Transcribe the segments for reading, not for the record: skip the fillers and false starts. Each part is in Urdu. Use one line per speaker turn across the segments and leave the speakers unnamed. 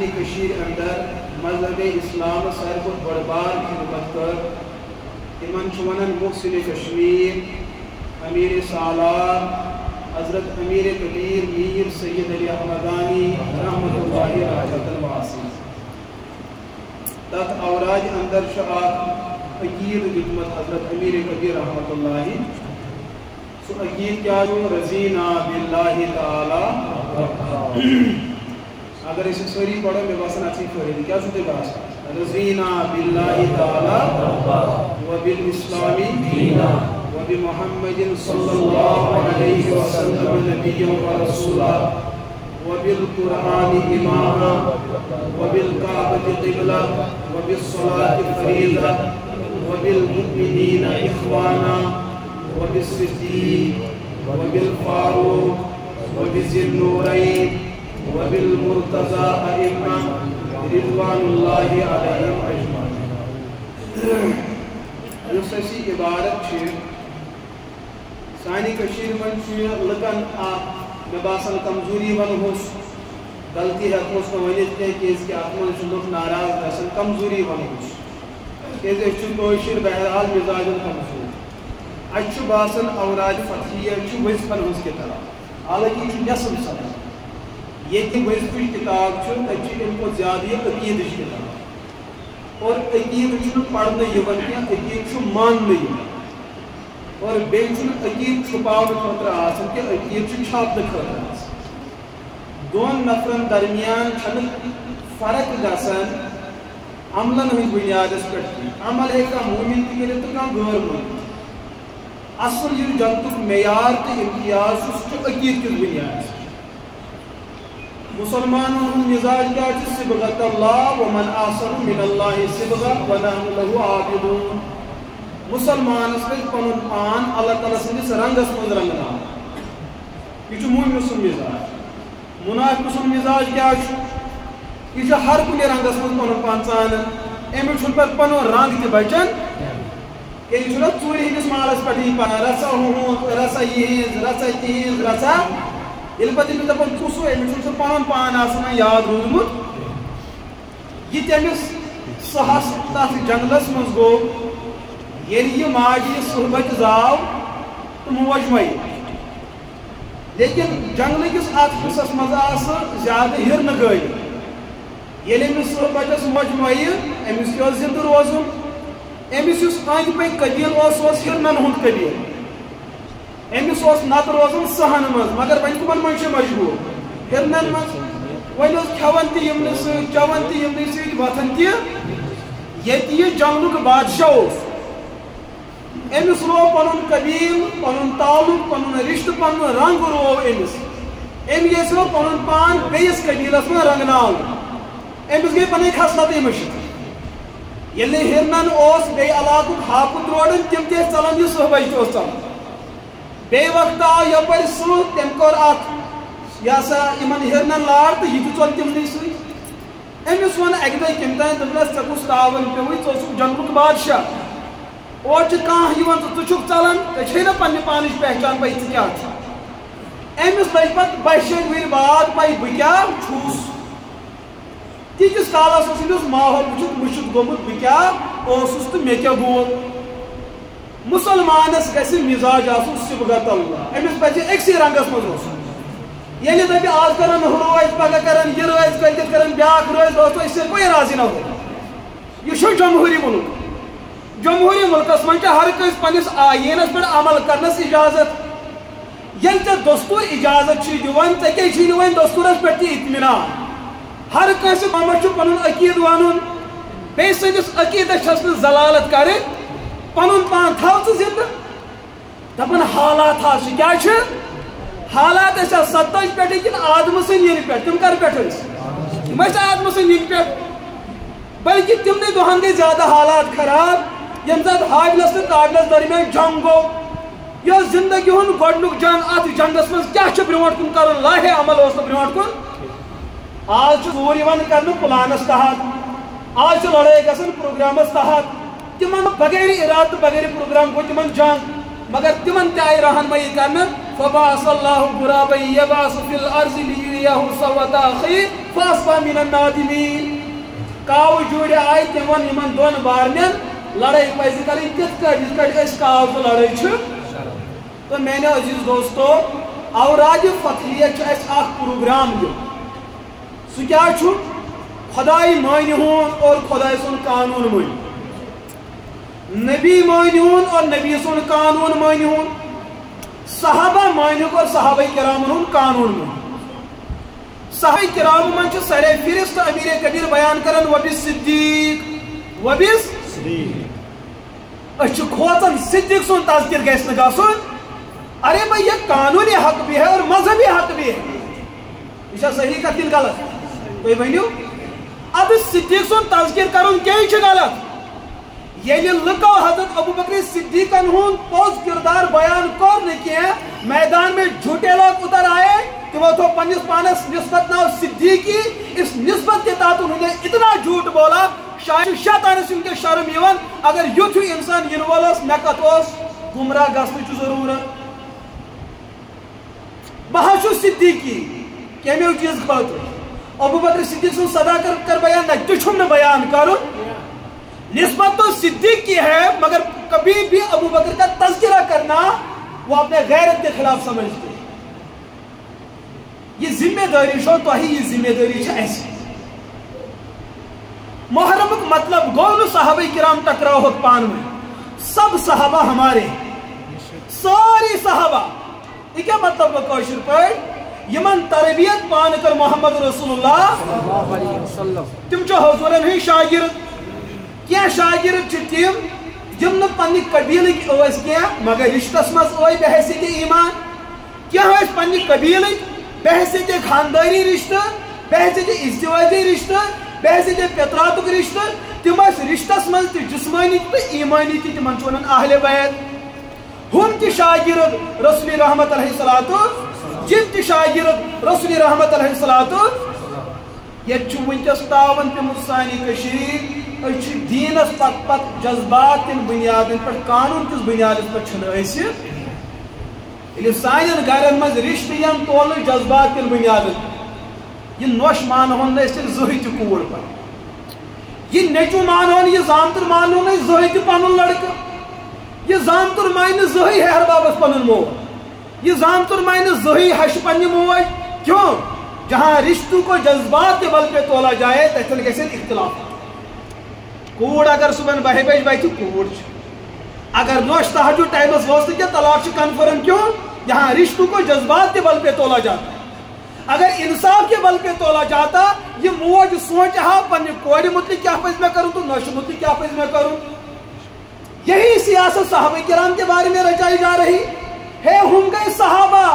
کشیر اندر مذہب اسلام ساروی کھۄتہٕ بٔڑ بار خدمت کر تمن چھُ ونان محسن کشمیر امیر سالار حضرت امیر کبیر میر سید علی احمدانی رحمۃ اللہ رحمۃ الواسع تتھ اوراد اندر چھُ اکھ عقید دیُتمُت حضرت امیر کبیر رحمۃ اللہ سُہ عقید کیٛاہ چھُ رضینا باللہ تعالی اگر اسے سوری پڑھو میں باسن اچھی فوری کیا چھوٹے باسن رضینا باللہ تعالی و بالاسلامی دینا و بمحمد صلی اللہ علیہ وسلم نبی و رسولا و بالقرآن اماما و بالکعبۃ قبلہ و بالصلاة فریضہ و بالمؤمنین اخوانا و بالصدیق و بالفاروق و بذی النورین وبالمرتضى أئمة رضوان الله عليهم أجمعين. یُس اَسہِ یہِ عبارت چھِ سانہِ کٔشیٖرِ منٛز چھُ لُکن اکھ مےٚ باسان کمزوٗری ونہوس غلطی ہٮ۪کہوس نہٕ ؤنِتھ کینٛہہ کیازِ کہِ اتھ منٛز چھُ لُکھ ناراض گژھان کمزوٗری ونہوس کیازِ أسۍ چھِ کٲشِر بہرحال مِزاجن کمزور اَسہِ چھُ باسان اوراد فتحیہ چھُ وظیفن ہٕنٛز کِتاب حالانکہ یہِ چھُ نٮ۪صف سبق یہ وظیفٕچ کتاب تتہِ چھِ امہِ کھۄتہٕ زیادٕ یہِ عقیٖدٕچ کتاب اور عقیٖدٕ چھُنہٕ پرنہٕ یِوان کینٛہہ عقیٖدٕ چھُ ماننہٕ یِوان اور بیٚیہِ چھُنہٕ عقیٖدٕ چھُپاونہٕ خٲطرٕ آسان کینٛہہ عقیٖدٕ چھُ چھاپنہٕ خٲطرٕ آسان دۄن نفرن درمیان چھنہٕ فرق گژھان عملن ہٕنٛدۍ بُنیادس پٮ۪ٹھ کینٛہہ عمل ہیٚکہِ کانٛہہ موٗمِن تہِ کٔرِتھ تہٕ کانٛہہ غٲر موٗمِن اصل یُس جنتُک معیار تہٕ امتیاز چھُ سُہ چھُ عقیٖدٕ کِس بُنیادس مسلمانوں ہُنٛد مزاج کیٛاہ چھُ صبغۃ اللہ ومن احسن من اللہ صبغہ ونحن لہ عابدون مسلمانس پزِ پنُن پان اللہ تعالیٰ سٕنٛدِس رنگس منٛز رنگناوُن یہِ چھُ موٗمِن سُنٛد مزاج منافق سُنٛد مزاج کیٛاہ چھُ یہِ چھُ ہر کُنہِ رنگس منٛز پنُن پان ژانان أمِس چھُنہٕ پتہٕ پنُن رنگ تہِ بچان کہِ یہِ چھُنہ ژوٗرِ ہٕنٛدِس مالس پٮ۪ٹھٕے پنان رژھا ہُہُنٛد رژھا یِہِنٛز رژھا تِہِنٛز رژھا ییٚلہِ پتہٕ أمِس دپان کُس ہُہ أمِس چھُنہٕ سُہ پنُن پان آسان یاد روٗدمُت یہِ تہِ أمِس سہس تتھ جنگلس منٛز گوٚو ییٚلہِ یہِ ماجہِ صحبتہِ زاو تہٕ موج مٔے لیکن جنگلہٕ کِس اتھ حصس منٛز آسہٕ زیادٕ ہِرنہٕ گٲڑۍ ییٚلہِ أمِس صحبتس موج مٔیہِ أمِس تہِ اوس زندٕ روزُن أمِس یُس أنٛدۍ پٔکۍ قبیٖل اوس سُہ اوس ہِرنن ہُنٛد قبیٖل أمِس اوس نتہٕ روزُن سہن منٛز مگر وۄنۍ کٕمن منٛز چھُ مجبوٗر ہِرنن منٛز وۄنۍ اوس کھٮ۪وان تہِ یِمنٕے سۭتۍ چٮ۪وان تہِ یِمنٕے سۭتۍ وۄتھان تہِ ییٚتہِ یہِ جنگلُک بادشاہ اوس أمِس روو پنُن قبیٖل پنُن تعلُق پنُن رشتہٕ پنُن رنگ روو أمِس أمۍ یژھو پنُن پان بیٚیِس قبیٖلس منٛز رنگناوُن أمِس گٔے پنٕنۍ خصلتٕے مٔشِتھ ییٚلہِ نہٕ ہِرنن اوس بیٚیہِ علاقُک ہاپُت روڑن تِم تہِ ٲسۍ ژلان یہِ صحبت تہِ اوس ژلان بیٚیہِ وقتہٕ آو یپٲرۍ سُہ تٔمۍ کوٚر اکھ یہِ ہسا یِمن ہِرنن لار تہٕ یہِ تہِ ژوٚل تِمنٕے سۭتۍ أمِس ووٚن اکہِ دۄہ کٔمۍ تانۍ دوٚپنس ژےٚ کُس تاوَن پیوٚوُے ژٕ اوسُکھ جنگلُک بادشاہ اورٕ چھُ کانٛہہ یِوان تہٕ ژٕ چھُکھ ژلان ژےٚ چھے نا پننہِ پانٕچ پہچان پاے ژٕ کیٛاہ چھُکھ أمِس لٔج پتہٕ 20 ؤری بعد پاے بہٕ کیٛاہ چھُس تیٖتِس کالس اوس أمِس ماحول وٕچھِتھ مٔشِتھ گوٚمُت بہٕ کیٛاہ اوسُس تہٕ مےٚ کیٛاہ گوٚو مسلمانس گژھِ مزاج آسُن صبغۃ اللہ أمِس پزِ أکسٕے رنگس منٛز روزُن ییٚلہِ دپہِ آز کرن ہُہ روزِ پگہہ کرن یہِ روزِ کٲلکیٚتھ کرن بیٛاکھ روزِ دوستو أسۍ ہٮ۪کوے راضی نہ روزِتھ یہِ چھُ جمہوٗری مُلک جمہوٗری مُلکس منٛز چھُ ہر کٲنٛسہِ پننِس آیٖنس پٮ۪ٹھ عمل کرنس اجازت ییٚلہِ ژےٚ دستوٗر اجازت چھُے دِوان ژےٚ کیٛازِ چھُے نہٕ وۄنۍ دستوٗرس پٮ۪ٹھ تہِ اطمینان ہر کٲنٛسہِ قومس چھُ پنُن عقیٖدٕ ونُن بیٚیہِ سٕنٛدِس عقیٖدس چھس نہٕ ضلالت کرٕنۍ پنُن پان تھاو ژٕ زندٕ دپان حالات حظ چھِ کیٛاہ چھِ حالات ٲسۍ اَتھ ستٲجی پٮ۪ٹھٕ کِنہٕ آدمہٕ سٕنٛدۍ یِنہٕ پٮ۪ٹھ تِم کر پٮ۪ٹھ ٲسۍ تِم ٲسۍ آدمہٕ سٕنٛدۍ یِنہٕ پٮ۪ٹھ بلکہِ تِمنٕے دۄہن گٔے زیادٕ حالات خراب ییٚمہِ ساتہٕ حابِلس تہٕ قابِلس درمیان جنگ گوٚو یہِ اوس زندگی ہُنٛد گۄڈنیُک جنگ اتھ جنگس منٛز کیٛاہ چھُ برٛونٛٹھ کُن کرُن لاہے عمل اوس نہٕ برٛونٛٹھ کُن آز چھُ ژوٗر یِوان کرنہٕ پلانس تحت آز چھِ لڑٲے گژھان پروگرامس تحت تِمن بغیر ارادٕ تہٕ بغیر پروگرام گوٚو تِمن جنگ مگر تِمن تہِ آیہِ رہنمٲیی کرنہٕ فبعث الله غرابا يبعث في الارض ليريه سوءة اخيه فاصبح من النادمين. کاو جوڑے آئے تمن یمن دون بارنین لڑائی پزی کریں تت کٹ اس کاو تو لڑائی چھ. تو میں نے عزیز دوستو اوراد فتحیہ اس اخ پروگرام دو سو کیا چھو خدای مانی ہون اور خدای سن قانون مانی, نبی مانی ہون اور نبی سن قانون مانی ہون, صحابہ مانی اور صحابہ کرام ہون قانون مانی. صحابہ کرام من چھ سر فہرست امیر کبیر بیان کرن وبس صدیق وبس صدیق اچھ کھوتن صدیق سن تذکر گیس نگا سن. ارے بھائی یہ قانونی حق بھی ہے اور مذہبی حق بھی ہے, یہ صحیح کا کن غلط کوئی بہنیو. اب صدیق سن تذکر کرن کیا چھ غلط یعنی لکو حضرت ابو بکر صدیقن ہون پوز کردار بیان کر نکے میدان میں جھوٹے لوگ اتر آئے کہ وہ تو پنجس پانس نسبت ناو صدیقی, اس نسبت کے تحت انہوں نے اتنا جھوٹ بولا شاید شیطان سن کے شرم یون اگر یوتھو انسان ینوالس مکتوس گمراہ گسن چھ ضرورت. بہاشو صدیقی کیمیو چیز خاطر ابو بکر صدیق سن صداقت کر بیان نہ تچھم نہ بیان کرو, نسبت تو صدیق کی ہے مگر کبھی بھی ابو بکر کا تذکرہ کرنا وہ اپنے غیرت کے خلاف سمجھتے. یہ ذمہ داری شو تو ہی یہ ذمہ داری ہے ایسی. محرم کا مطلب گو صحابہ کرام ٹکراؤ ہوت پان میں, سب صحابہ ہمارے ساری صحابہ. یہ کیا مطلب کوشر پر یمن تربیت پان کر محمد رسول اللہ تم چھ حضورن ہی شاگرد. کیا شاگرد چھ تم جم نہ پنی قبیلک اوس کیا مگر رشتس مز اوی بحثیت ایمان. کیا ہے پنی قبیلک بحثیت خاندانی رشتہ, بحثیت ازدواجی رشتہ, بحثیت پتراتک رشتہ, تم رشتس مز تہ جسمانی تو ایمانی تہ تمن چھ ونان اہل بیت. ہم تہ شاگرد رسول رحمت علیہ الصلوۃ جن تہ شاگرد رسول رحمت علیہ الصلوۃ یہ چھ ونکس تاون تم سانی کشیر اچھ دینس پت پت جذبات تن بنیادن پر قانون کس بنیادس پر چھن اس یل سانن گرن مز رشتہ یم تول جذبات تن بنیادن یہ نوش مان ہون اس زہی تہ کوڑ پر, یہ نیچو مان ہون یہ زامتر مان ہون زہی تہ پنن لڑکہ, یہ زامتر مان زہی ہر بابس پنن مو, یہ زامتر مان زہی ہش پنہ موج. کیوں جہاں رشتوں کو جذبات کے بل پہ تولا جائے تتھن گژھن اختلاف. کوڑ اگر صبح 12 بجے واتہِ کوڑ چھ, اگر نوش تہجد ٹائمس ووس کیا طلاق کنفرم. کیوں یہاں رشتوں کو جذبات کے بل پہ تولا جاتا. اگر انصاف کے بل پہ تولا جاتا یہ موج سوچ ہا پنہ کوڑ متعلق کیا پز میں کروں تو نوش متعلق کیا پز میں کروں. یہی سیاست صحابہ کرام کے بارے میں رچائی جا رہی ہے. ہم گئے صحابہ,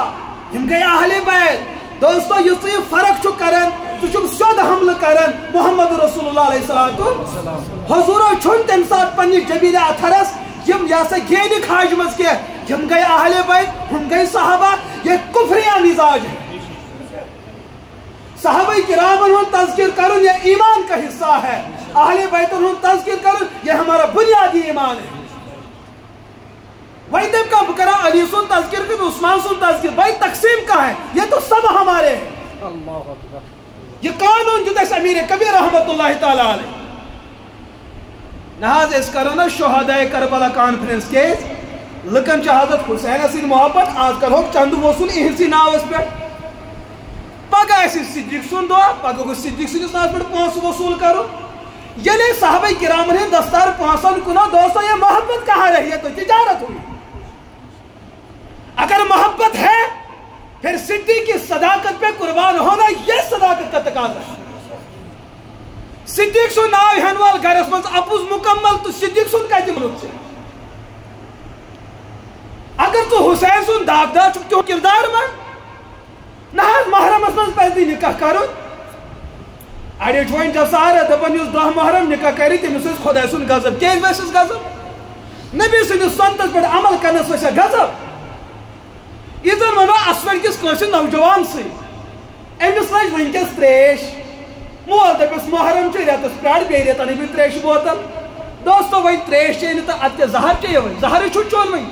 ہم گئے اہل بیت. دوستو یہ فرق چھ کرن تو چھ سود حملہ کرن محمد رسول اللہ علیہ السلام. حضور چھن تم سات پنہ جبیل اتھرس یم یا سا گیل کھاج مز کے ہم گئے اہل بیت ہم گئے صحابہ. یہ کفریہ مزاج ہے. صحابہ کرام ہن تذکر کرن یہ ایمان کا حصہ ہے, اہل بیت ہن تذکر کرن یہ ہمارا بنیادی ایمان ہے. وہی تب کا بکرا علی سن تذکر کر عثمان سن تذکر, بھائی تقسیم کا ہے یہ تو سب ہمارے ہیں. یہ قانون جو دس امیر کبیر رحمت اللہ تعالی علیہ نہاز اس کرنا شہداء کربلا کانفرنس کے لکن چھ حضرت حسین سن محبت آج کل ہو چند وصول اہنسی ناوس پہ پگہ صدیق سن دعا پگہ گو صدیق سنس ناوس پہ پونس وصول کرو. یعنی صحابہ کرام نے دستار پونسن کنا دوستو یہ محبت کہاں رہی ہے تو تجارت ہوئی. اگر محبت ہے پھر صدیق کی صداقت پہ قربان ہونا یہ صداقت کا تقاضا ہے. صدیق سن ناو ہنوال گھرس مز اپوز مکمل تو صدیق سن کہتی ملک سے. اگر تو حسین سن داغدار چکتے ہو کردار میں نہ محرم اسمز پیسدی نکاح کرو. اڑے چھوئن جب سارے دپن یس 10 محرم نکاح کری تمس خدا سن غضب کیز ویسس غضب نبی سن سنتس پہ عمل کرنس ویسا غضب. یہ زن ونو اسوڑ کس کس نوجوان سی امس لج ونکس تریش مول دپس محرم چھ ریتس پڑ بی ریتن بھی تریش بوتل. دوستو وی تریش چین تو ات زہر چیے وی زہر چھ چون وی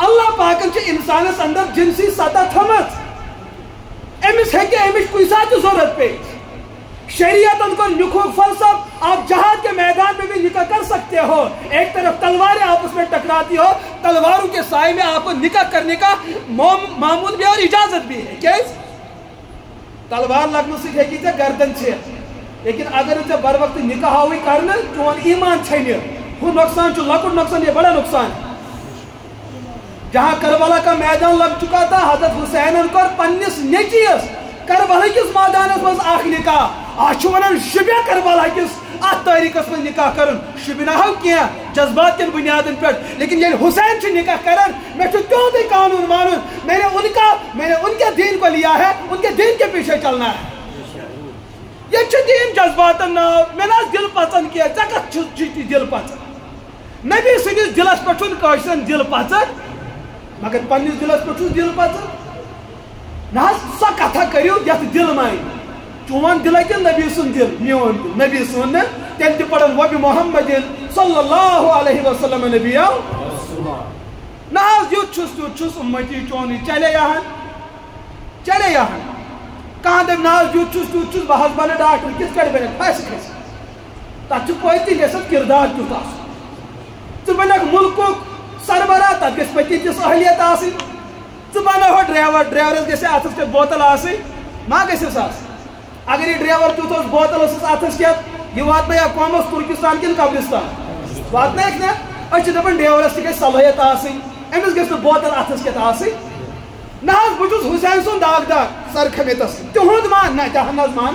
اللہ پاکن چھ انسانس اندر جنسی سطح تھمت امس ہیکہ امچ کئی ساتھ ضرورت پیش شریعت ان کو نکھوک فلسف آپ جہاد کے میدان میں بھی نکاح کر سکتے ہو ایک طرف تلواریں آپس میں ٹکراتی ہو تلواروں کے سائے میں آپ کو نکاح کرنے کا معمول بھی اور اجازت بھی ہے کیس تلوار لگنے سے ہے کہ گردن چھے لیکن اگر اسے بر وقت نکاح ہوئی کرنا چون ایمان چھنے وہ نقصان جو لکڑ نقصان یہ بڑا نقصان جہاں کربلا کا میدان لگ چکا تھا حضرت حسین کو پنس نیچیس کربلا کس میدانس مز اخ نکاح آج ونان شبہ کربلا کس ات تاریخس من نکاح کرن شبہ نہ ہو کیا جذبات کن بنیادن پر لیکن یہ حسین چھ نکاح کرن میں تیوتھے قانون مانن میں نے ان کے دین کو لیا ہے ان کے دین کے پیچھے چلنا ہے یہ دین جذبات نا میں دل پسند کیا ٹھیک چیتی دل پسند نبی سندس دلس پہ کاشرن دل پسند مگر پنس دلس پہ دل پسند نہ سا کتھا کریو یت دل مان چون دل کہ نبی سن دل میون دل نبی سن تیل تہ پڑھن وبی محمد صلی اللہ علیہ وسلم نبی نہ یوت چھس امتی چون چلے یہاں کہاں دب ناز یوت چھس بہت بنے ڈاکٹر کس کڑ بنے پھس کھس تک پتی گھت کردار تیت آ بنک ملک سربراہ تک گھس پتی تس اہلیت آسن بنو ڈرائیورس گھس اتس پہ بوتل آسن ما گھس اگر یہ ڈرائیور تیت بوتل اتس کھت یہ واتن قومس ترکستان کن قبرستان واتن نا اچھے دپان ڈرائیورس تہ گھس صلاحیت آسن امس گھس بوتل اتس کھت آسن نہ بہت حسین سن داغدار سر کھمیتس تہد مان نہ تہذ مان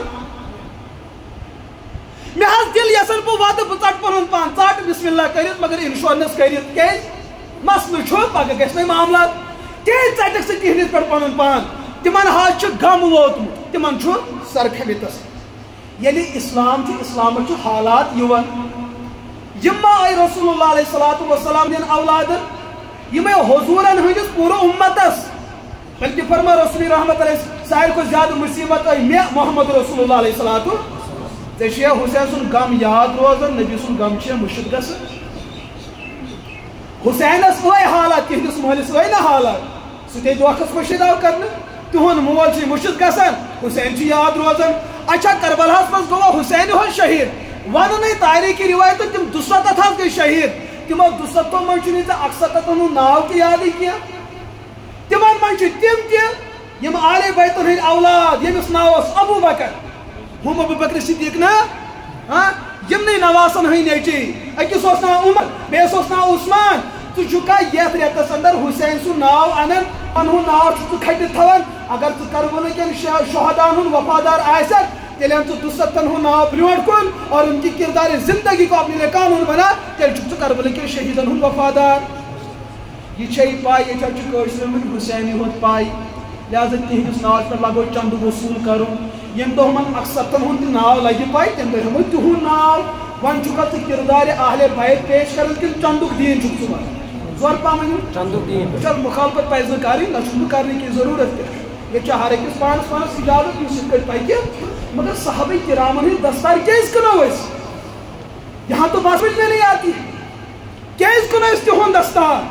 مے دل یسن بہ وات بہ ژٹ پن پان ژٹ بسم اللہ کرت مگر انشورنس کرت کی مسلہ پگہ گھس نا معاملات کیٛازِ ژٹکھ ژٕ تِہنٛدِس پٮ۪ٹھ پنُن پان تِمن حظ چھُ غم ووتمُت تِمن چھُ سر کھٔمِتس ییٚلہِ اسلام چھُ اسلامس چھُ حالات یِوان یِم ما آیہِ رسول اللہ علیہ الصلوۃ والسلام دِنہٕ اولادن یِمے حضوٗرن ہٕنٛدِس پوٗرٕ اُمتس بلکہِ فرما رسول رحمت علیہ ساروی کھۄتہٕ زیادٕ مصیبت آیہِ مےٚ محمد رسول اللہ علیہ الصلوۃ ژےٚ چھُیا حسین سُنٛد غم یاد روزان نبی سُنٛد غم چھُ مُشِد گژھان حسینس ٲے حالات تِہنٛدِس مٲلِس ٲے نہ حالات سُہ تے دۄکھس مٔشِد آو کرنہٕ تِہُنٛد مول چھُ مُشِد گژھان حسین چھُ یاد روزان اچھا کربلاہس منٛز گوٚوا حسین ہُنٛد شہیٖد ونُنے تاریخی روایتو تِم 200 حظ گٔے شہیٖد تِمو 200 منٛز چھُنہٕ ژےٚ 170 ہُنٛد ناو تہِ یادٕے کینٛہہ تِمن منٛز چھِ تِم تہِ یِم آلے بیتن ہٕنٛدۍ اولاد ییٚمِس ناو اوس ابوٗ بکر ہُم ابوٗ بکر صدیٖق نا یِمنٕے نواسن ہٕنٛدۍ نیٚچِی أکِس اوس ناو عمر بیٚیِس اوس ناو عثمان ژٕ چھُکھا یتھ رٮ۪تس انٛدر حسین سُنٛد ناو انان پنُن ناو چھُکھ ژٕ کھٹِتھ تھاوان اگر ژٕ کربلہٕ کٮ۪ن شہداہن ہُنٛد وفادار آسکھ تیٚلہِ ان ژٕ 200 ہُنٛد ناو برٛونٛٹھ کُن اور ان کی کردار زندگی کو اپنے قانون بنا تیٚلہِ چھُکھ ژٕ کربلہٕ کٮ۪ن شہیٖدن ہُنٛد وفادار یہ چھے پاے ییٚتہِ حظ چھُ کٲشرٮ۪ن ہُنٛد حسینی ہُنٛد پاے لہذا تِہنٛدِس ناوس پٮ۪ٹھ لگو چندٕ وصوٗل کرُن ییٚمہِ دۄہ یِمن 170 ہُنٛد تہِ ناو لگہِ پاے تمہِ دۄہ ہٮ۪مو تِہُنٛد ناو وۄنۍ چھُکھا ژٕ کردار اہلِ بیت پیش کران کِنہٕ چندُک دیٖن چھُکھ ژٕ ونان زور پہم چندُک دیٖن چل مخالفت پزِ نہٕ کرٕنۍ نہ چھُنہٕ کرنہٕ کینٛہہ ضروٗرت تہِ ییٚتہِ چھُ ہر أکِس پانس پانس اجازت یُس یِتھ کٔٹھۍ پکہِ مگر صحابہ کرامن ہٕنٛدۍ دستار کیٛازِ کٕنو أسۍ یہاں تو بات سمجھ میں نہیں آتی کیٛازِ کٕنو أسۍ تِہُنٛد دستار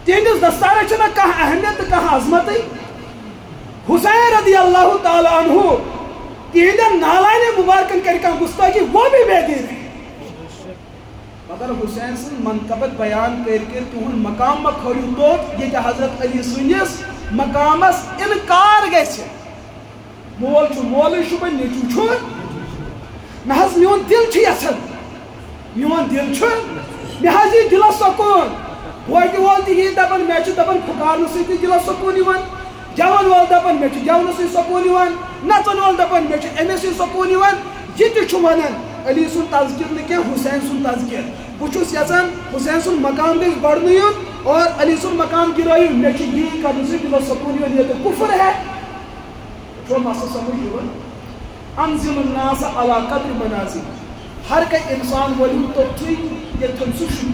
تِہنٛدِس دستارس چھنہ کانٛہہ اہمیت تہٕ کانٛہہ عظمتٕے حسین رضی اللہ تعالیٰ عنہ تِہنٛدٮ۪ن نالانہِ مبارکن کرِ کانٛہہ گُستٲخی وہ بھی بے دین ہے مگر حسین سن منقبت بیان کر تہد مقام ما کھوریو توت یہ حضرت علی سنس مقامس انکار گژھِ مول چھُ مولٕے شُبن نیٚچوٗ چھُ نہ حظ میون دل چھُ یژھان میون دل چھُ مےٚ حظ یی دلس سکوٗن بوٹہِ وول تہِ یی دپان مےٚ چھُ دپان پھُکارنہٕ سۭتۍ تہِ دلس سکوٗن یِوان گٮ۪وَن وول دپان مےٚ چھُ گٮ۪ونہٕ سۭتۍ سکوٗن یِوان نژن وول دپان مےٚ چھُ اَمے سۭتۍ سکوٗن یِوان یہِ تہِ چھُ ونان علی سُنٛد تذکر نہٕ کینٛہہ حسین سُنٛد تذکر بہٕ چھُس یژھان حسین سُنٛد مقام گژھِ بڑھنہٕ یُن اور علی سُنٛد مقام گِرٲیُن مےٚ چھُ یی کرنہٕ سۭتۍ دلس سکوٗن یِوان ییٚتہِ کُفر ہے چھُوا مسلہٕ سمجھ یِوان انزل الناس علی قدر منازل ہر کانٛہہ انسان ؤلِو توٚتھُے ییٚتھن سُہ چھُ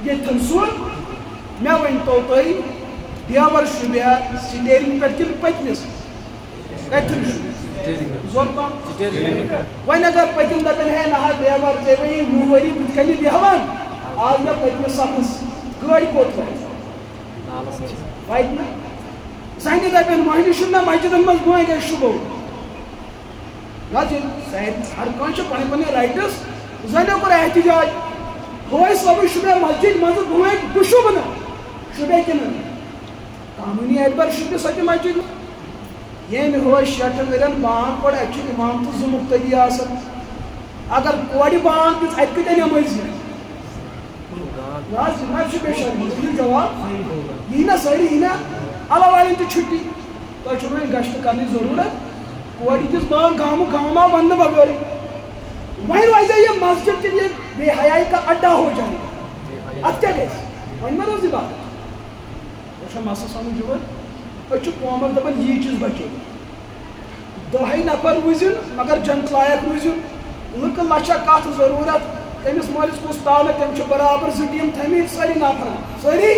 ییٚتھن سُہ مےٚ ؤنۍتو تُہۍ دیور شُبیا سٹیرنگ پٮ۪ٹھ کِنہٕ پٔتمِس کتھن چھُ زور پہم وۄنۍ اگر پٔتِم دپن ہے نہ حظ دیور ژےٚ وۄنی 10 ؤری بٕتھِ کَنہِ بیٚہوان آز مےٚ پٔتمِس صفس گٲڑۍ کوٚت واتہِ وائد زنہِ دپن مہنی چھُنہٕ مسجدن منٛز بۄن گژھِ شُبو ہر کانٛہہ پنٕنۍ پنٕنۍ رایٹس زنیو کوٚر احتجاج ہوے صٲبٕے شُبے مسجد منٛزٕ بۄن بہٕ شوٗبہٕ نہٕ شُبے کِنہٕ قانوٗنی اعتبار شُبہِ سۄ تہِ مسجد ییٚمہِ ہوے 6 ؤرین بانگ پٔر اَتہِ چھُ اِمام تہٕ 2 مُقتدی آسان اگر کورِ بانگ دِژ اَتہِ کۭتیاہ نٮ۪مٲزی شُبے شرمی دِیِو جواب یی نا سٲری یی نا اللہ والٮ۪ن تہِ چھُٹی تۄہہِ چھُو وۄنۍ گشتہٕ کرنٕچ ضروٗرت کورِ دِژ بانگ گامُک گام آو وننہٕ بغٲرٕے وۄنۍ روزِ یہِ مسجد تہِ یہِ بے حیائی کا اڈا ہو جائے اتھ کیٛاہ گژھِ وۄنۍ ما روزِ بات چھا مسلہٕ سمجھ یِوان أسۍ چھِ قومس دپان یی چیٖز بچو 10 نفر روٗزِن مگر جنت لایق روٗزِن لُکہٕ لچھا کتھ ضروٗرت تٔمِس مٲلِس کُس تعلق تٔمۍ چھِ برابر 2 ٹیٖم تھٲیمٕتۍ سٲری نفر سٲری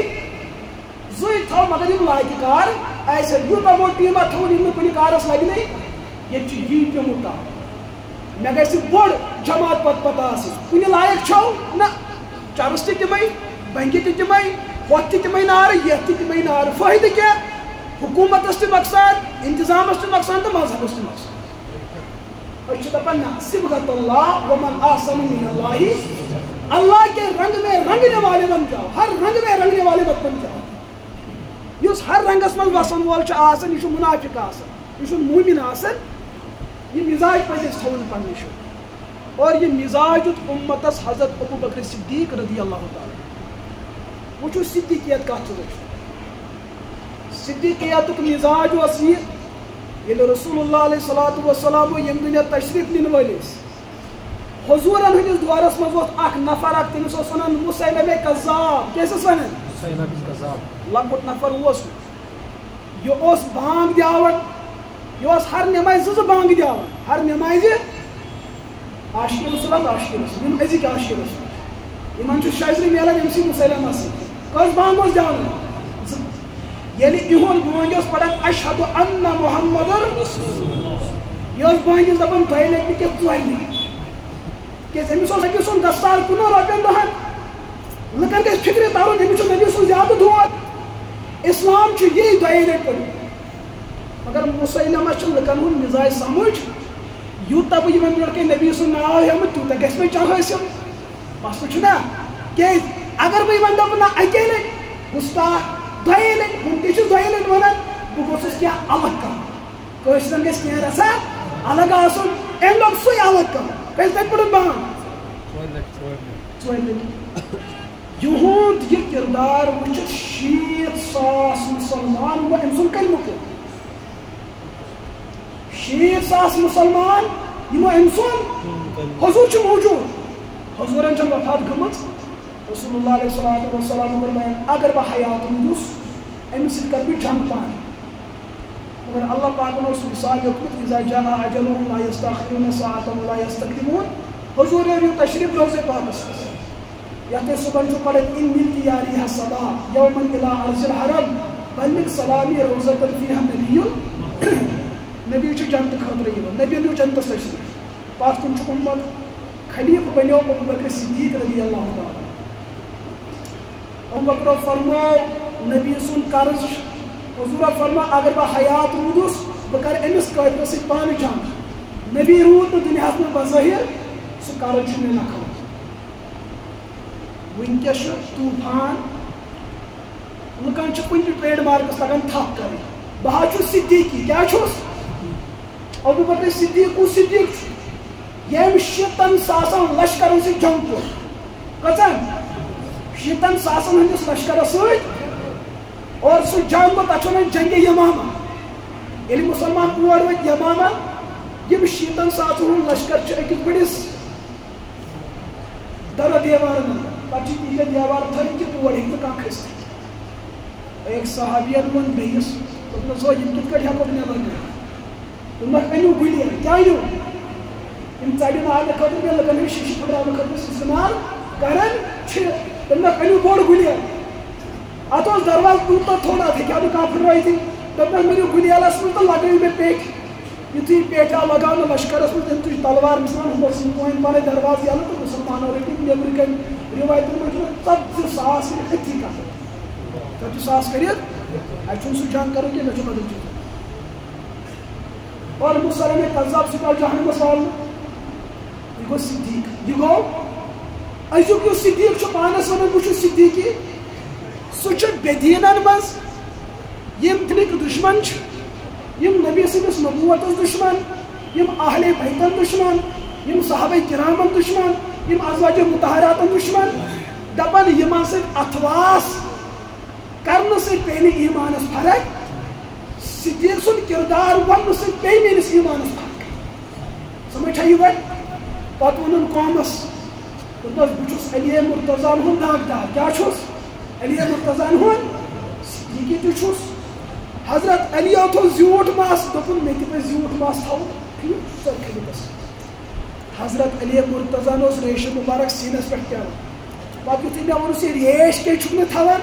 زٕے تھاو مگر یِم لاگہِ کار آسہِ یوٗتاہ بوٚڑ ٹیٖما تھوٚوُن یِم نہٕ کُنہِ کارس لگہِ ییٚتہِ چھُ یی پیوٚمُت تام مےٚ گژھِ بوٚڑ جماعت پتہٕ آسٕنۍ کُنہِ لایق چھو نہ چرس تہِ تِمے بنگہِ تہِ تِمے ہوٚتھ تہِ تِمے نارٕ یتھ تہِ تِمے نارٕ فٲیدٕ کیٛاہ حکوٗمتس تہِ نۄقصان انتظامس تہِ نۄقصان تہٕ مذہبس تہِ نۄقصان أسۍ چھِ دپان نہ صبغت اللہ ومن احسن من اللہ اللہ کے رنگ میں رنگنے والے بن جاؤ ہر رنگ میں رنگنے والے مت بن جاؤ یُس ہر رنگس منٛز وسن وول چھُ آسان یہِ چھُ مُنافِق آسان یہِ چھُنہٕ موٗمِن آسان یہ مزاج پزِ اَسہِ تھاوُن پننہِ جایہِ اور یہ مزاج دیُت اُمتس حضرت ابو بکر صدیق رضی اللہ تعالیٰ وٕچھو صدیقیت کتھ چھُ وٕچھُن صدیقیتُک مزاج اوس یہِ ییٚلہِ رسول اللہ علیہ الصلوۃ والسلام ییٚمہِ دُنیا تشریف نِنہٕ وٲلۍ ٲسۍ حضوٗرن ہٕنٛدِس دورس منٛز اوس اکھ نفر اکھ تٔمِس اوس ونان مسیلمہ کذاب کیٛاہ ٲسِس ونان لۄکُٹ نفر اوس یہِ اوس بانگ دِوان یہ ہر نمازِ 2 بانگ دِوان ہر نمازِ عاشقِ رسول عاشقِ رسول یِم أزِکۍ عاشقِ رسول یِمن چھُ شاذری میلان أمۍ سٕے مُسلمس سۭتۍ کٔژ بانگ اوس دِوان ییٚلہِ یِہُنٛد بٲنٛگۍ اوس پران اشہدُ ان محمد یہِ ٲس بٲنٛگِس دپان 2 لٹہِ نہٕ کینٛہہ 4 لٹہِ کیٛازِ أمِس اوس أکِس سُنٛد دستار 15 رۄپین دۄہن لُکن گژھِ فِکرِ ترُن أمِس چھُ نبی سُنٛد زیادٕ دود اسلام چھُ یی 2 لٹہِ پٔرمٕت مگر مسلمس چھُ لُکن ہُنٛد مزاج سمجھ یوٗتاہ بہٕ یِمن برونٛٹھ کَنہِ نبی سُنٛد ناو ہیٚمہٕ تیوٗتاہ گژھِ مےٚ چاہ حٲصِل مسلہٕ چھُنہ کیٛازِ اگر بہٕ یِمن دپہٕ نہ 1 لٹہِ گُستاخ 2 لٹہِ ہُم تہِ چھُس 2 لٹہِ ونان بہٕ گوٚژھُس کینٛہہ الگ کرُن کٲشرٮ۪ن گژھِ کینٛہہ رژھا الگ آسُن أمۍ لوٚگ سُے الگ کرُن کٔژِ لٹہِ پٔرٕن بانگ 4 لٹہِ یِہُنٛد یہِ کِردار وٕچھِتھ 60,000 مُسلمان گوٚو أمۍ سُنٛد کلمہٕ پوٚر 60,000 مُسلمان یِمو أمۍ سُنٛد حضوٗر چھُ موٗجوٗد حضوٗرن چھےٚ وفات گٔمٕژ رسول اللہ علیہ الصلوۃ والسلام کوٚر بیان اگر بہٕ حیات روٗدُس أمِس سۭتۍ کرٕ بہٕ جنگ پانہٕ مگر اللہ پاکن اوس مثال لیوٚکھمُت اذا جاء اجلهم لا يستأخرون ساعة ولا يستقدمون حضوٗر یِیِو تشریف روزے پاکس یتھ أسۍ صُبحن چھُ پران ان ملتِ یاریہا صدا یومن الى ارض الحرم بلغ سلامی روزة فیہا نبی نبی چھُ جنتہٕ خٲطرٕ یِوان نبی نیوٗ جنتس تشریف پتھ کُن چھُ اُمت خلیٖفہٕ بنیو ابو بکر صدیق رضی اللہ تعالیٰ ابو بکرو فرمو نبی سُنٛد قرض حضوٗرو فرمو اگر بہٕ حیات روٗدُس بہٕ کرٕ أمِس قٲدرس سۭتۍ پانہٕ جنگ نبی روٗد نہٕ دُنیاہس منٛز بظٲہِر سُہ قرض چھُ مےٚ نکھٕ وٕنکیٚس چھُ طوٗفان لُکن چھِ کُنہِ تہِ ٹرٛیڈ مارکس لگان تھپھ کرٕنۍ بہٕ حظ چھُس صدیقی کیٛاہ چھُس ابو بکر صدیق کُس صدیق چھُ ییٚمۍ 6,000 لشکرن سۭتۍ جنگ کوٚر کٔژن 6,000 ہٕنٛدِس لشکرس سۭتۍ اور سُہ جنگ گوٚو تتھ چھِ ونان جنگِ یمامہ ییٚلہِ مُسلمان اور وٲتۍ یمامہ یِم 6,000 ہُنٛد لشکر چھُ أکِس بٔڑِس دَرٕ دیوارن انٛدر پتہٕ چھِ تیٖتیاہ دیوار تھٲیِتھ کہِ تور ہیٚکہِ نہٕ کانٛہہ کھٔسِتھ أکۍ صحابین ووٚن بیٚیِس دوٚپنس ہو یِم کِتھ کٲٹھۍ ہٮ۪کوکھ نٮ۪بر کٔڑِتھ دوٚپنکھ أنِو گُلہِ کیٛاہ أنِو یِم ژَرِ مارنہٕ خٲطرٕ بیٚیہِ لُکن ہٕنٛدۍ شیٖشہٕ پھٕٹراونہٕ خٲطرٕ استعمال کران چھِ دوٚپنکھ أنِو بوٚڑ گُلہِ اتھ اوس دروازٕ تیوٗتاہ تھوٚد اتھ ہیٚکہِ ہا نہٕ کانٛہہ پھٕٹرٲیتھٕے دوٚپنکھ مےٚ نِو گُلیلس منٛز تہٕ لگٲیِو مےٚ پیٹہِ یُتھُے پیٹہِ آو لگاونہٕ لشکرس منٛز تٔمۍ تُج تلوار مِثال ہُم ٲسۍ پٲنۍ پانے دروازٕ یَلہٕ تہٕ مُسلمانو رٔٹِکھ نیٚبرٕ کَنۍ رِوایتن منٛز چھُ 40,000 أتھی کتھ ساس کرت اچھن سو جنگ کرو کہ میں بدل چیز اور مسلم قذاب سہ جہنم سوال یہ گو صدیق یہ گو ازیک یہ صدیق پانس ونان بہ صدیقی سہ بدینن مز یم دلک دشمن یم نبی سندس نبوتس دشمن یم اہل بیتن دشمن یم صحابہ کرامن دشمن یم ازواج مطہراتن دشمن دپان یمن سۭتۍ اتھواس کرنے سے پہ ایمانس فرق صدیق سن کردار ون سے پہ میرس ایمانس فرق سمجھ یہ وت پتہ ون قومس بہس علی مرتضیٰ ہند داغدار کیا علی مرتضیٰ ہند صدیقی تھس حضرت علی تھو زیوٹ ماس دپن مے تہ پہ زیوٹ ماس تھو حضرت علی مرتضیٰ ریش مبارک سینس پہ پہ یتھے مے وونس یہ ریش کیا تھوان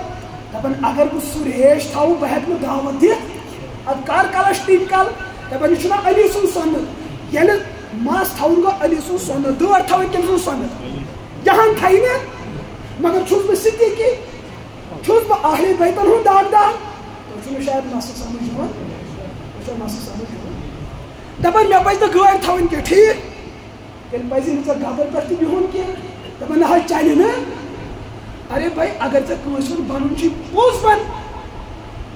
دپان اگر بہ سہ ریش تھو بہ ہیکہ دعوت دتھ اد کر کلش ٹیم کل دپان یہ علی سن سنت یل ماس تھون گو علی سن سنت دور تھو کم سن سنت جہان تھائی نا مگر چھس بہ صدیقی چھس بہ اہل بیتن ہند داغدار تو شاید مسئلہ سمجھ مسئلہ دپان مے پزِ نہٕ گٲڑۍ تھاوٕنۍ کینٛہہ ٹھیٖک تیٚلہِ پزی نہٕ ژےٚ گبر پٮ۪ٹھ تہِ بِہُن کینٛہہ دپان نہ حظ چلہِ نہٕ ارے بھائی اگر ژےٚ کٲنٛسہِ ہُنٛد بنُن چھُے پوٚز بن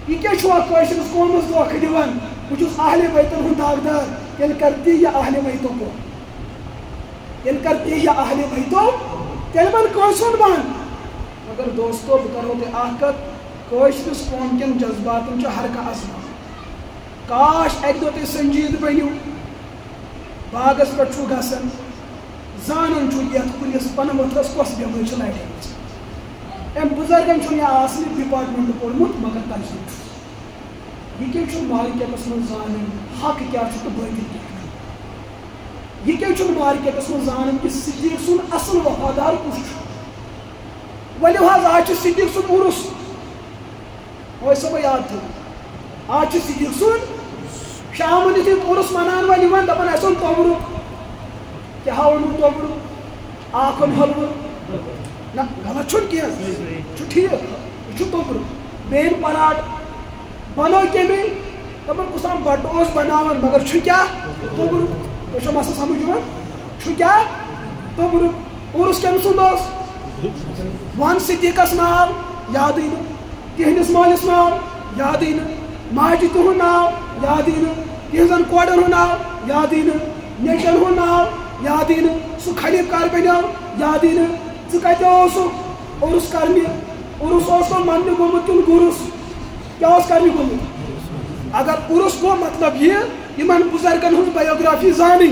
یہ کیٛاہ چھُ اکھ کٲشرِس قومس دھوکہٕ دِوان بہٕ چھُس اہلِ بیتن ہُنٛد داغدار تیٚلہِ کر تی یہِ اہلِ بیتو کو تیٚلہِ کر تی یہِ اہلِ بیتو تیٚلہِ بن کٲنٛسہِ ہُنٛد بن مگر دوستو بہٕ کرہو تۄہہِ اکھ کتھ کٲشرِس قوم کٮ۪ن جذباتن چھُ ہر کانٛہہ عظمت کاش اکہِ دۄہ تُہۍ سنجیٖد بٔنِو باغس پٮ۪ٹھ چھُو گژھان زانان چھُ یتھ کُلِس پنہٕ ؤتھرس کۄس بٮ۪مٲرۍ چھِ لڑیمٕژ أمۍ بُزرگن چھُنہٕ یہِ آسنہٕ ڈپارٹمنٹ پوٚرمُت مگر تجرُبہٕ چھُ یہِ کیٛاہ چھُ مارکیٹس منٛز زانٕنۍ حق کیٛاہ چھُ تہٕ باطل کیٛاہ چھُ یہِ کیٛاہ چھُنہٕ مارکیٹس منٛز زانُن کہِ صدیق سُنٛد اصل وفادار کُس چھُ ؤلِو حظ آز چھُ صدیق سُنٛد عُرُس وٲے صٲبے یاد تھٲیِو آز چھُ صدیق سُنٛد شامن یُتھُے عُرُس مناونہٕ وٲلۍ یِوان دپان اَسہِ اوٚن توٚبرُک کیٛاہ اوٚنوٕ توٚبرُک اکھ اوٚن حلوٕ نہ غلط چھُنہٕ کینٛہہ چھُ ٹھیٖک یہِ چھُ توٚبرُک بیٚیہِ أنۍ پراٹ بنٲو کٔمۍ دپان کُس تام بٹہٕ اوس بناوان مگر چھُ کیٛاہ توٚبرُک تۄہہِ چھو مسلہٕ سمجھ یِوان چھُ کیٛاہ توٚبرُک عُرُس کٔمۍ سُنٛد اوس ون صدیقس ناو یادٕے نہٕ تِہنٛدِس مٲلِس ناو یادٕے نہٕ ماجہِ تِہُنٛد ناو یادٕے نہٕ تِہنٛزن کورٮ۪ن ہُنٛد ناو یادٕے نہٕ نیٚچوٮ۪ن ہُنٛد ناو یادٕے نہٕ سُہ خلیٖف کر بنیو یادٕے نہٕ ژٕ کتہِ اوسُکھ عُرُس کرنہِ عُرُس اوس نہٕ مننہِ گوٚمُت کِنہٕ گُرُس کیٛاہ اوس کرنہِ گوٚمُت اگر عُرُس گوٚو مطلب یہِ یِمن بُزرگن ہٕنٛز بایوگرافی زانٕنۍ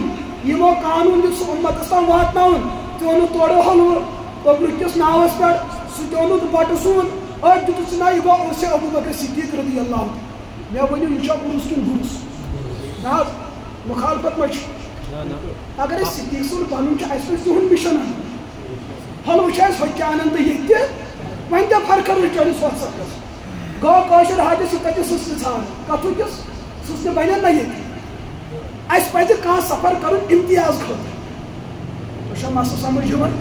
یِمو قانوٗن دیُت سُہ اُمتس تام واتناوُن ژٕ اوٚنُتھ تورٕ حلوٕ توٚبرُک کِس ناوس پٮ۪ٹھ سُہ تہِ اوٚنُتھ بٹہٕ سُنٛد أتھۍ دِتُتھ ژٕ نہ یہِ گوٚو عُرسہِ ابوٗبکر صدیق رضی اللہ مےٚ ؤنِو یہِ چھا عُرُس کِنہٕ گُرُس نہ حظ مُخالفت ما چھِ اگر أسۍ صدیق سُنٛد بنُن چھُ اَسہِ پزِ تِہُنٛد مِشن اَنُن حلوٕ چھِ اَسہِ ہوٚتہِ تہِ اَنان تہٕ ییٚتہِ تہِ وۄنۍ کیٛاہ فرقا روٗز چٲنِس وَتھ سفرس گوٚو کٲشُر حدِس یہِ کتہِ سٕژنہِ ژھانٛڈ کتھُکِس سٕژنہِ بنن نہ ییٚتہِ اَسہِ پزِ کانٛہہ سفر کرُن امتیاز خٲطرٕ تۄہہِ چھا مسلہٕ سمجھ یِوان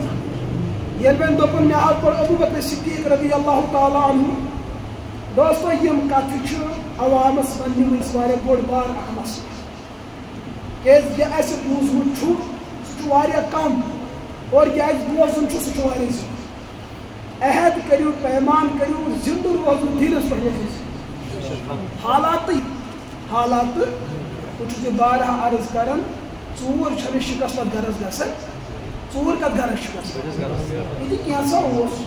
ییٚلہِ وۄنۍ دوٚپُن مےٚ حظ پوٚر ابوٗبکر صدیق رضی اللہ تعالیٰ عنہ دوستو یِم کتھٕ چھِ عوامس وننہِ وٕنۍ واریاہ بوٚڑ بار اکھ مسلہٕ کیٛازِ یہِ اَسہِ بوٗزمُت چھُ سُہ چھُ واریاہ کم اور یہِ اَسہِ بوزُن چھُ سُہ چھُ واریاہ زیادٕ عہد کٔرِو پیمان کٔرِو زِندٕ روزُن دیٖنس پٮ۪ٹھ روزُن حالات بہٕ چھُس یہِ بارہا عرض کران ژوٗر چھنہٕ شِکست پتہٕ گرس گژھان ژوٗر کتھ گرس چھُ گژھان ییٚتہِ کینٛژھا اوس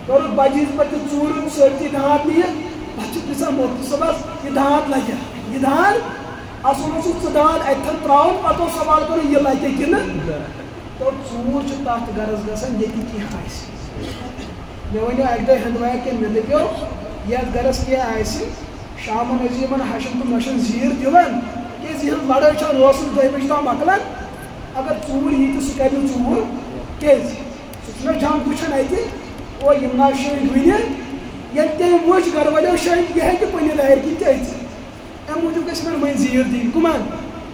کوٚرُکھ بجہِ عیٖذ پتہٕ تہِ ژوٗر سٲرسٕے دانٛد نِیِتھ پتہٕ چھِ پرژھان مولوی صٲبس یہِ دانٛد لگیا یہِ دانٛد اصل اوسُکھ ژٕ دانٛد اتھن تراوُن پتہٕ اوس سوال کرُن یہِ لگہِ کِنہٕ دوٚپ ژوٗر چھِ تتھ گرس گژھان ییٚتہِ کینٛہہ آسہِ مےٚ ؤنِو اکہِ دۄہ ہندوارِ کٮ۪ن مےٚ دٔپیو یتھ گرس کینٛہہ آسہِ شامن ٲسۍ یِمن ہشن تہٕ نۄشن زیٖر دِوان کیٛازِ یِہنٛز لڑٲے چھِ روسُن 2 بجہِ تام مۄکلان اگر ژوٗر یی تہٕ سُہ کرِ نہٕ ژوٗر کیٛازِ سُہ چھُ مےٚ جنگ وٕچھان اَتہِ او یِم نا شٔنٛدۍ وٕنہِ ییٚلہِ تٔمۍ وٕچھ گرٕ والیو شٔنٛدۍ یہِ ہیٚکہِ پننہِ دارِ کِنۍ تہِ أژِتھ اَمہِ موٗجوٗب گژھِ مےٚ وۄنۍ زیٖر دِنۍ کٕمن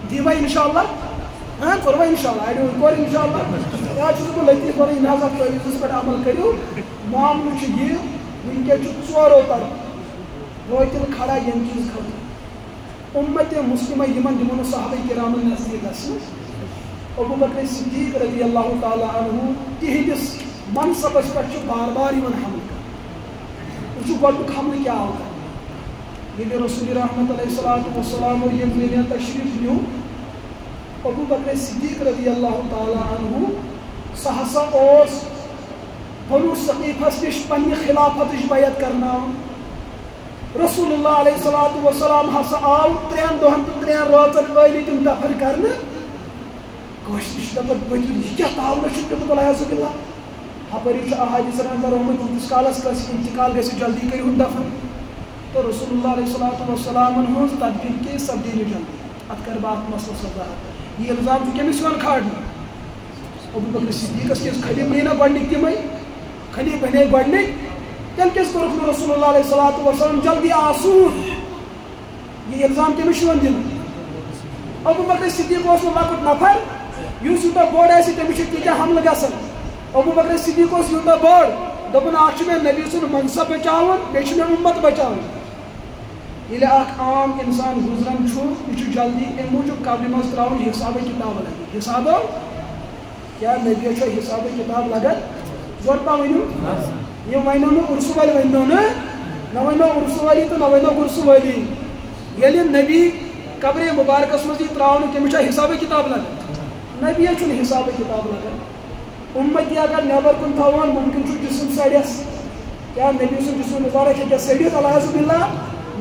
دیٖوا اِنشاء اللہ کوٚروا اِنشاء اللہ اَڑیو کوٚر اِنشاء اللہ یا چھُس بہٕ لطیٖف وَنان یہِ نظر تٲویٖزَس پٮ۪ٹھ عمل کٔرِو معاملہٕ چھُ یہِ ونکس ژورو طرف روتن کھڑا یم چیز خاطر امت مسلمہ یمن دمو صحابہ کرامن نزدیک گژھن ابو بکر صدیق رضی اللہ تعالی عنہ تہندس منصبس پہ بار بار حمل کر گۄڈنیُک حملہ کیا ہوگا یہ رسول رحمت علیہ السلام یہ تشریف نیو ابو بکر صدیق رضی اللہ تعالی عنہ سہ ہسا بنو ثقیفس نش پنہ خلافت بیعت کرنا رسول اللہ علیہ السلام ہسا آو 3 دۄہن تو 3 راتن علی تم دفن کرنے کوشش دپت بچ یہ کیا تعاون چھُ والعیاذ باللہ ہپٲری چھُ احادیث اندر آمُت تیٖتِس کالس کٲنٛسہِ انتقال گژھِ جلدی کٔرِہُن دفن تو رسول اللہ علیہ السلام ہٕنٛز تدبیر کے سپدے نہٕ جلدی اتھ کر بات مسئلہ وضاحت یہ الزام چھُ کٔمِس یِوان کھالنہٕ ابو بکر صدیقس کیٛازِ خلیفہ بنے نا گۄڈنِکۍ تِمے خلیفہ بنے گۄڈنِکۍ تیٚلہِ کیٛازِ کوٚرُکھ نہٕ رسول اللہ علیہ السلام جلدی آسوٗن یہ الزام کٔمِس چھُ یِوان دِنہٕ ابو بکر صدیق اوس نہٕ لۄکُٹ نفر یُس یوٗتاہ بوٚڑ آسہِ تٔمِس چھِ تیٖتیٛاہ حملہٕ گژھان ابو بکر صدیق اوس یوٗتاہ بوٚڑ دوٚپُن اکھ چھُ مےٚ نبی سُنٛد منصب بچاوُن بیٚیہِ چھُ مےٚ اُمت بچاوُن ییٚلہِ اکھ عام انسان گُزران چھُ یہِ چھُ جلدی امہِ موٗجوٗب قبرِ منٛز ترٛاوُن حسابے کِتاب لگہِ حسابو کیٛاہ نبی چھا حسابے کِتاب لگان زور پہم ؤنِو یِم ونو نہٕ عرسہٕ وٲلۍ ؤنۍنو نہ ونو عرسہٕ وٲلی تہٕ نہ ونو گُرسہٕ وٲلی ییٚلہِ نبی قبرِ مبارکس منٛز یی ترٛاونہٕ تٔمِس چھا حسابے کِتاب لگان نبی چھُنہٕ حسابے کِتاب لگان اُمتی اگر نیبر کُن تھاوان ممکن چھُ جسم سڑس کیٛاہ نبی سُنٛد جسم مبارک ہیٚکیٛاہ سڑِتھ والعیاذ باللہ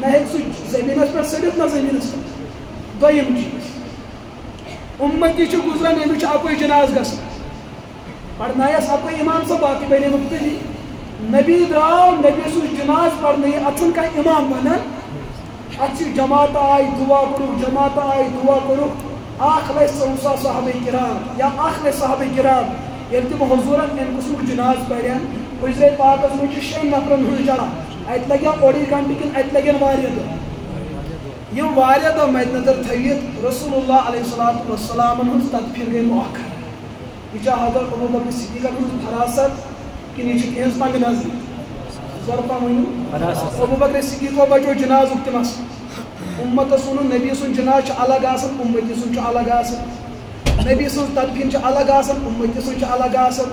نہ ہیٚکہِ سُہ زٔمیٖنس پٮ۪ٹھ سڑِتھ نہ زٔمیٖنس پٮ۪ٹھ دوٚیِم چیٖز اُمتی چھُ گُزران أمِس چھُ اَکُے جناز گژھان پرنایس اَکُے اِمام صٲب باقٕے بنے مُبتدی نبی درٛاو نبی سُنٛد جناز پرنٲیِتھ اَتھ چھُنہٕ کانٛہہ اِمام بنان اَتھ چھِ جماعت آیہِ دُعا کوٚرُکھ جماعت آیہِ دُعا کوٚرُکھ اکھ لچھ 14,000 صحابہ کرام یا 1 لچھ صحابہ کرام ییٚلہِ تِم حضوٗرن اَمہِ قٕسمُک جناز پرن حجرے پاکس منٛز چھِ 6 نفرن ہٕنٛز جمع اتہِ لگن اوٚڑٕے گنٹہٕ کِنہٕ اتہِ لگن واریاہ دۄہ یِم واریاہ دۄہ مدِ نظر تھٲوِتھ رسول اللہ علیہ السلامن ہٕنٛز تدفیر گٔے مؤخر یہ چھا حضرت ابو بکر صدیقن ہٕنٛز فراست کِنہٕ یہِ چھِ تِہنٛز پنٕنۍ نظر زور پہم ؤنِو ابو بکر صدیقو بچو جنازُک تہِ مسلہٕ اُمتس ووٚنُن نبی سُنٛد جناز چھُ الگ آسان اُمتی سُنٛد چھُ الگ آسان نبی سٕنٛز تدفین چھِ الگ آسان اُمتی سٕنٛز چھِ الگ آسان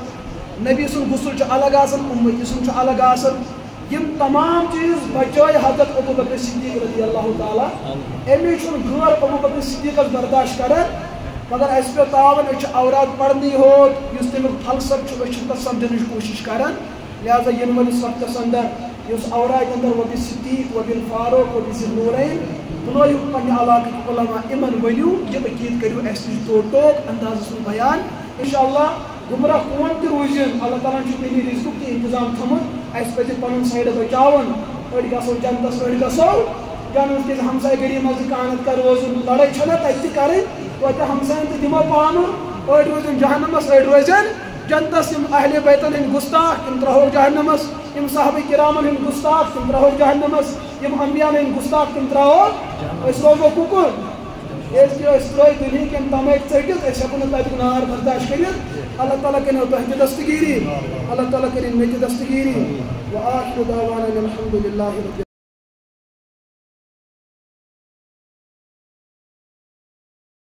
نبی سُنٛد غسل چھُ الگ آسان اُمتی سُنٛد چھُ الگ آسان یم تمام چیز بچائے حضرت ابو بکر صدیق رضی اللہ تعالی امی چھُنہٕ غٲر ابو بکر صدیقس برداشت کران مگر اَسہِ پیوٚو تاوَن أسۍ چھِ اوراد پرنٕے ہوت یُس تمیُک فلسفہٕ چھُ أسۍ چھِ تتھ سمجھنٕچ کوٗشش کران لہذا ینہٕ وٲلِس وقتس اندر یُس اوراد اندر وبِ صدیق وبِ فاروق وبِ ذی النورین بُلٲیِو پننہِ علاقٕکۍ علما یِمن ؤنِو یہِ عقیٖد کٔرِو اَسہِ نِش ٹوٹوک اندازس منٛز بیان انشاءاللہ گمراہ کون تہِ روٗزِن اللہ تعالیٰ چھُ تَمہِ رِزقُک تہِ انتظام تھوٚمُت اَسہِ پَزِ پنُن سایڈ بچاوُن أڑۍ گژھو جنتس أڑۍ گژھو جنت کِس ہمساے گٔری منٛز کانٛہہ کر روزُن لڑٲے چھَنہ تَتہِ تہِ کَرٕنۍ توتہِ ہمساین تہِ دِمو پانہٕ أڑۍ روزن جہنمس أڑۍ روزن جنتس یِم اہلِ بیتن ہٕنٛدۍ گُستاخ تِم ترٛاوہوکھ جہنمس یِم صحابہ کرامن ہٕنٛدۍ گُستاخ تِم ترٛاوہوکھ جہنمس یِم انبیاہن ہٕنٛدۍ گُستاخ تِم ترٛاوہوکھ أسۍ روزو کُکُر کیٛازِ کہِ أسۍ ترٛٲے دُنہِکۍ یِم تمٲکۍ ژٔٹِتھ أسۍ ہٮ۪کو نہٕ تتیُک نار برداشت کٔرِتھ اللہ تعالیٰ کٔرِنو تۄہہِ تہِ دستگیٖری اللہ تعالیٰ کٔرِنۍ مےٚ تہِ دستگیٖری وآخِر دعوانا الحمدُ للہ